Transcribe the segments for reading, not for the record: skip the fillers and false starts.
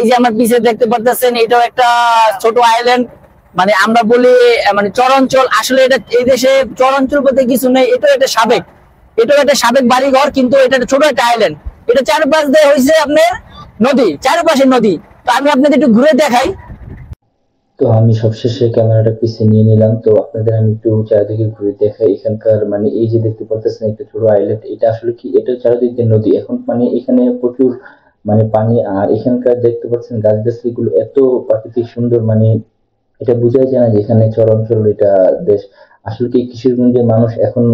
এই যে আমার পিছে দেখতে পারতেছেন, এটাও একটা ছোট আইল্যান্ড। মানে আমরা বলি মানে চরাঞ্চল, আসলে এটা এই দেশে চরাঞ্চল বলতে কিছু নেই। এটাও একটা সাবেক বাড়িঘর, কিন্তু এটা ছোট একটা আইল্যান্ড। এটা চারপাশ দিয়ে হয়েছে আপনার নদী, চারপাশে নদী। তো আমি আপনাদের একটু ঘুরে দেখাই। তো আমি সবশেষে ক্যামেরাটা পিছিয়ে নিয়ে নিলাম, তো আপনাদের আমি একটু চারিদিকে ঘুরে দেখাই। এখানকার মানে এই যে দেখতে পাচ্ছেন একটা ছোট আইল্যান্ড, এটা আসলে কি, এটা চারিদিকে নদী এখন, মানে এখানে প্রচুর মানে পানি। আর এখানকার দেখতে পাচ্ছেন গাছ গাছলি গুলো এত প্রাকৃতিক সুন্দর, মানে এটা বোঝাই যায় না যে এখানে চরাঞ্চল এটা দেশ। আসলে কি কিশোরগঞ্জের মানুষ এখন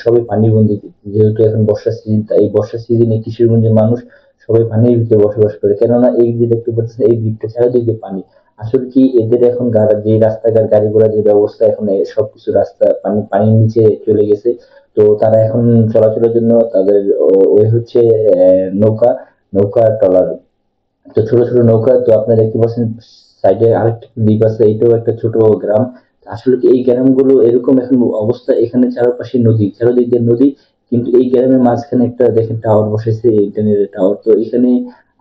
সবাই পানিবন্দী, যেহেতু এখন বর্ষা সিজন, তাই এই বর্ষা সিজনে কিশোরগঞ্জের মানুষ সবাই পানির ভিতরে বসবাস করে, কেননা এই যে দেখতে পাচ্ছেন এই দিকটা চারিদিকে পানি। আসলে কি এদের এখন যে রাস্তাঘাট গাড়ি ঘোড়া যে ব্যবস্থা, এখন সবকিছু রাস্তা পানির নিচে চলে গেছে। তো তারা এখন চলাচলের জন্য তাদের ওই হচ্ছে নৌকা, নৌকা ট্রলার। তো ছোট ছোট নৌকা। তো আপনারা দেখতে পাচ্ছেন সাইডে আরেকটা দ্বীপ আছে, এটাও একটা ছোট গ্রাম। আসলে কি এই গ্রামগুলো এরকম এখন অবস্থা, এখানে চারপাশে নদী, চারিদিক দিয়ে নদী, কিন্তু এই গ্রামের মাঝখানে একটা দেখেন টাওয়ার বসেছে, ইন্টারনেটের টাওয়ার। তো এখানে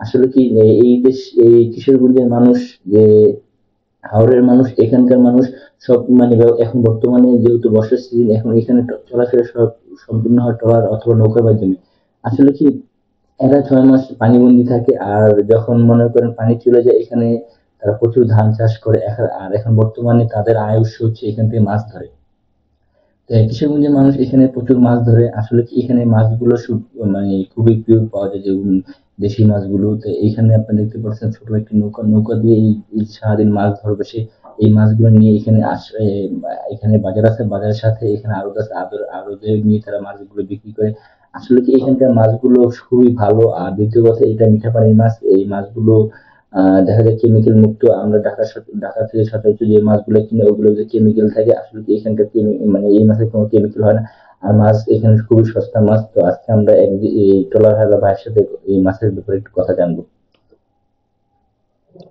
আসলে কি এই দেশ, এই কিশোরগঞ্জের মানুষ, যে হাওড়ের মানুষ, এখানকার মানুষ সব মানে এখন বর্তমানে যেহেতু বর্ষার সিজন, এখন এখানে চলাফেরা সব সম্পূর্ণ হয় ট্রলার অথবা নৌকার মাধ্যমে। আসলে কি এরা 6 মাস পানিবন্দী থাকে, আর যখন মনে করেন পানি চলে যায় এখানে তারা প্রচুর ধান চাষ করে। আর এখন বর্তমানে তাদের আয় উৎস হচ্ছে এখান থেকে মাছ ধরে। তো কিশোরগঞ্জের মানুষ এখানে প্রচুর মাছ ধরে। আসলে কি এখানে মাছগুলো মানে খুবই পিওর পাওয়া যায়, যে দেশি মাছগুলো। তো এইখানে আপনি দেখতে পাচ্ছেন ছোট একটি নৌকা, নৌকা দিয়ে এই সারাদিন মাছ ধরবে সে। এই মাছগুলো নিয়ে এখানে আসে, এখানে বাজার আছে, বাজারের সাথে এখানে আড়ত আছে, আড়তে নিয়ে তারা মাছগুলো বিক্রি করে। আসলে কি এখানকার মাছগুলো খুবই ভালো। আর দ্বিতীয় কথা, এটা মিঠা পানির মাছ, এই মাছগুলো দেখা যায় কেমিক্যাল মুক্ত। আমরা ঢাকা থেকে সচরাচর যে মাছগুলো কিনে ওগুলো যে কেমিক্যাল থাকে, আসলে কি এখানকার মানে এই মাছের কোনো কেমিক্যাল হয় না। আর মাছ এখানে খুবই সস্তা মাছ। তো আজকে আমরা এই ট্রলার হালা ভাইয়ের সাথে এই মাছের ব্যাপারে একটু কথা জানবো।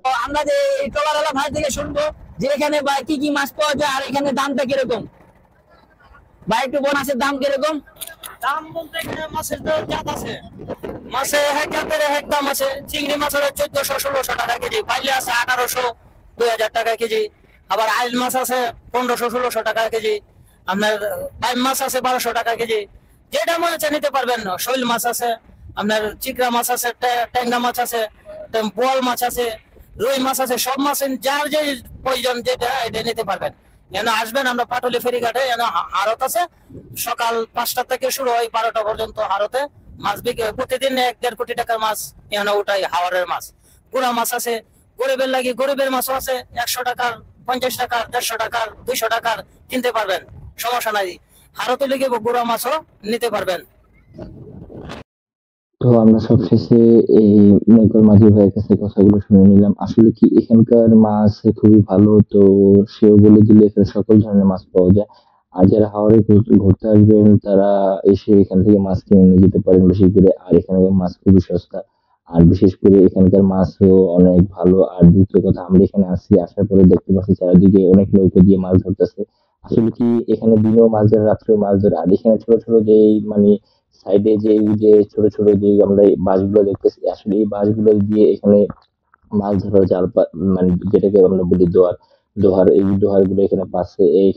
তো আমরা যে এই ট্রলারওয়ালা ভাই থেকে শুনবো যে এখানে বা কি কি মাছ পাওয়া যায় আর এখানে দামটা কিরকম। ভাই একটু মাছের দাম কিরকম? দাম বলতে এখানে মাছের তো জাত আছে, মাছে এক জাতের এক দাম আছে। চিংড়ি মাছ হলো 1400-1600 টাকা কেজি, বাইলে আছে 1800-2000 টাকা কেজি। আবার আইল মাছ আছে 1500-1600 টাকা কেজি। আপনার বাইম মাছ আছে 1200 টাকা কেজি। যেটা মনে হচ্ছে নিতে পারবেন। শৈল মাছ আছে, আপনার চিকড়া মাছ আছে, ট্যাংরা মাছ আছে, বোয়াল মাছ আছে, রুই মাছ আছে। সব মাছ যার যে প্রয়োজন যেটা এটা নিতে পারবেন। এখানে আসবেন, আমরা পাটুলি ফেরিঘাটে আড়ত আছে। সকাল 5টা থেকে শুরু হয় 12টা পর্যন্ত আড়তে মাছ বিক্রি। প্রতিদিন 1-1.5 কোটি টাকার মাছ এখানে উঠাই, হাওড়ের মাছ। গুড়া মাছ আছে, গরিবের লাগি গরিবের মাছও আছে। 100 টাকার, 50 টাকার, 150 টাকার, 200 টাকার কিনতে পারবেন, সমস্যা নাই। হারতে লেগে গুড়া মাছও নিতে পারবেন। তো আমরা সবশেষে এই নৌকার মাঝি ভাইয়ের কাছে কথাগুলো শুনে নিলাম। আসলে কি এখানকার মাছ খুবই ভালো। তো সেও বলে দিলে এখানে সকল ধরনের মাছ পাওয়া যায়। আর যারা হাওড়ে ঘুরতে আসবেন তারা এসে এখান থেকে মাছ কিনে নিয়ে যেতে পারেন বেশি করে। আর এখানকার মাছ খুবই সস্তা, আর বিশেষ করে এখানকার মাছও অনেক ভালো। আর দ্বিতীয় কথা, আমরা এখানে আসার পরে দেখতে পাচ্ছি চারিদিকে অনেক নৌকো দিয়ে মাছ ধরতেছে। আসলে কি এখানে দিনেও মাছ ধরে, রাত্রেও মাছ ধরে। আর এখানে ছোট ছোট যে মানে সাইডে যে এই যে ছোট ছোট যে আমরা এই বাঁশগুলো দেখতেছি, আসলে এই বাঁশগুলো দিয়ে এখানে মাছ ধরা জাল মানে যেটাকে আমরা বলি দোয়ার, এই দোহার গুলো এখানে পাচ্ছে এই।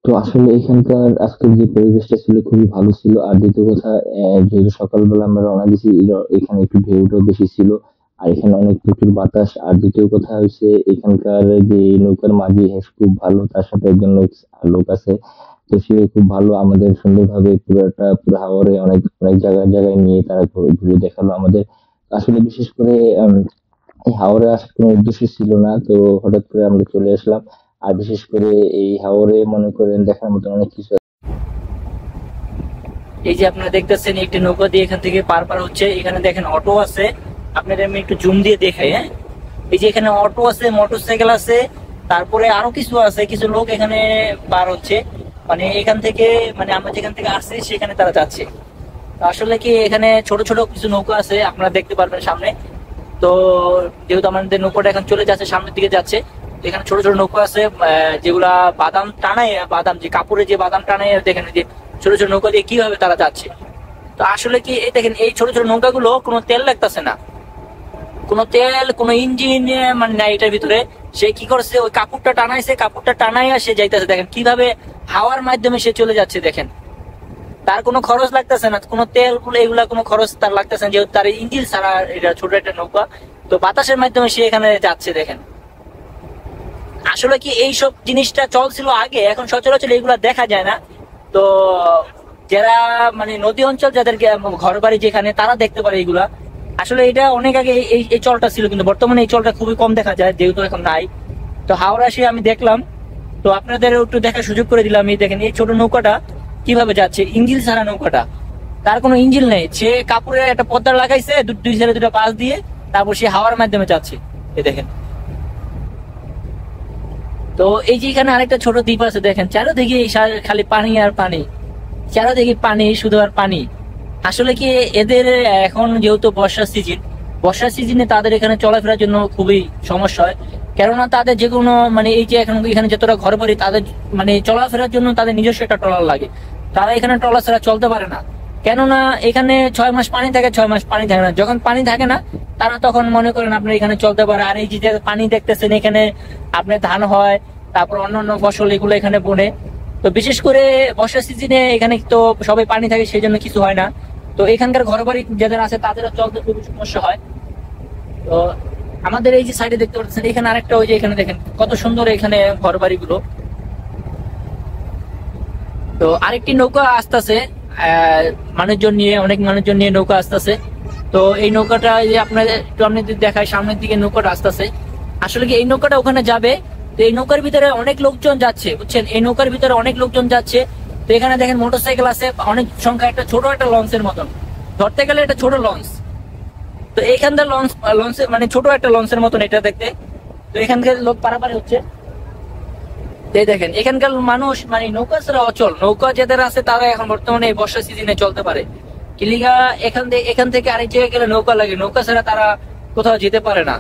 তো আসলে এখানকার আজকের যে পরিবেশটা ছিল খুবই ভালো ছিল। আর দ্বিতীয় কথা, যেহেতু সকালবেলা আমরা রওনা দিয়েছি, এখানে একটু ঢেউটাও বেশি ছিল, আর এখানে অনেক প্রচুর বাতাস। আর দ্বিতীয় কথা হচ্ছে এখানকার যে নৌকার মাঝি খুব ভালো, তার সাথে একজন লোক আছে। তো সে খুব ভালো, আমাদের সুন্দরভাবে পুরো হাওরে অনেক অনেক জায়গায় জায়গায় নিয়ে তারা ঘুরে দেখালো আমাদের। আসলে বিশেষ করে এই হাওরে আসার কোনো উদ্দেশ্য ছিল না, তো হঠাৎ করে আমরা চলে আসলাম। আর বিশেষ করে এই হাওরে মনে করেন দেখার মতো অনেক কিছু। এই যে আপনারা দেখতেছেন একটি নৌকা দিয়ে এখান থেকে পার হচ্ছে। এখানে দেখেন অটো আছে, আপনাদের আমি একটু জুম দিয়ে দেখাই। হ্যাঁ, এই যে এখানে অটো আছে, মোটরসাইকেল আছে, তারপরে আরো কিছু আছে, কিছু লোক এখানে পার হচ্ছে। মানে এখান থেকে, মানে আমরা যেখান থেকে আসছি সেখানে তারা যাচ্ছে। তো আসলে কি এখানে ছোট ছোট কিছু নৌকা আছে, আপনারা দেখতে পারবেন সামনে। তো যেহেতু আমাদের নৌকাটা এখন চলে যাচ্ছে, সামনের দিকে যাচ্ছে, এখানে ছোট ছোট নৌকা আছে যেগুলা বাদাম টানায়, বাদাম যে কাপড়ে যে বাদাম টানায়, দেখেন যে ছোট ছোট নৌকা দিয়ে কিভাবে তারা যাচ্ছে। তো আসলে কি এই দেখেন এই ছোট ছোট নৌকাগুলো কোনো তেল লাগতেছে না, কোনো তেল কোনো ইঞ্জিন মানে নাই এটার ভিতরে। সে কি করছে, ওই কাপড়টা টানাইছে, কাপড়টা টানাইয়া সে যাইতেছে। দেখেন কিভাবে হাওয়ার মাধ্যমে সে চলে যাচ্ছে। দেখেন তার কোনো খরচ লাগতেছে না, কোনো তেল গুলো এগুলা কোনো খরচ তার লাগতেছে না, যেহেতু তার ইঞ্জিন ছাড়া এটা ছোট একটা নৌকা, তো বাতাসের মাধ্যমে সে এখানে যাচ্ছে। দেখেন আসলে কি এইসব জিনিসটা চলছিল আগে, এখন সচরাচর এগুলা দেখা যায় না। তো যারা মানে নদী অঞ্চল যাদের ঘর বাড়ি যেখানে, তারা দেখতে পারে এইগুলা। আসলে এটা অনেক আগে এই চলটা ছিল, কিন্তু বর্তমানে এই চলটা খুবই কম দেখা যায়, যেহেতু এখন নাই। তো হাওড়া এসে আমি দেখলাম, তো আপনাদের একটু দেখার সুযোগ করে দিলাম। এই দেখেন এই ছোট নৌকাটা কিভাবে যাচ্ছে, ইঞ্জিন ছাড়া নৌকাটা, তার কোনো ইঞ্জিন নেই। সে কাপড়ে একটা পর্দা লাগাইছে, দুই সাইডে দুটো পাশ দিয়ে, তারপর সে হাওয়ার মাধ্যমে যাচ্ছে। এই দেখেন। তো এই যে এখানে আরেকটা ছোট দ্বীপ আছে, দেখেন চারোদিকে খালি পানি আর পানি, চারোদিকে পানি, শুধু আর পানি। আসলে কি এদের এখন যেহেতু বর্ষার সিজনে তাদের এখানে চলাফেরার জন্য খুবই সমস্যা হয়, কেননা তাদের যে কোনো মানে এই যে এখন এখানে যতটা ঘর বাড়ি, তাদের মানে চলাফেরার জন্য তাদের নিজস্ব একটা ট্রলার লাগে। তারা এখানে ট্রলার ছাড়া চলতে পারে না, কেননা এখানে 6 মাস পানি থাকে, 6 মাস পানি থাকে না। যখন পানি থাকে না, তারা তখন মনে করেন আপনার এখানে চলতে পারে। আর এই যে পানি দেখতেছেন, এখানে আপনার ধান হয়, তারপর অন্যান্য ফসল এগুলো এখানে বনে। তো বিশেষ করে বর্ষার সিজনে এখানে তো সবাই পানি থাকে, সেই জন্য কিছু হয় না। তো এখানকার ঘর বাড়ি যাদের আছে তাদের চলতে খুবই সমস্যা হয়। তো আমাদের এই যে সাইডে দেখতে পাচ্ছেন, এখানে আরেকটা, ওই যে এখানে দেখেন কত সুন্দর এখানে ঘর বাড়ি গুলো। তো আরেকটি নৌকা আসতেছে মানুষজন নিয়ে, অনেক মানুষজন নিয়ে নৌকা আসতেছে। তো এই নৌকাটা যে আপনাদের দেখায়, সামনের দিকে নৌকাটা আসতেছে। আসলে কি এই নৌকাটা ওখানে যাবে, তো এই নৌকার ভিতরে অনেক লোকজন যাচ্ছে, বুঝছেন, এই নৌকার ভিতরে অনেক লোকজন যাচ্ছে। তো এখানে দেখেন মোটরসাইকেল আছে অনেক সংখ্যা, একটা ছোট একটা লঞ্চের মতন, ধরতে গেলে এটা ছোট লঞ্চ। তো এইখানকার লঞ্চে মানে ছোট একটা লঞ্চের মতন এটা দেখতে। তো এখানকার লোক পারাপারি হচ্ছে। দেখেন এখানকার মানুষ মানে নৌকা ছাড়া অচল। নৌকা যাদের আছে তারা এখন বর্তমানে এই বর্ষা সিজনে চলতে পারে। কিলিগা এখান থেকে আরেক জায়গায় গেলে নৌকা লাগে, নৌকা ছাড়া তারা কোথাও যেতে পারে না।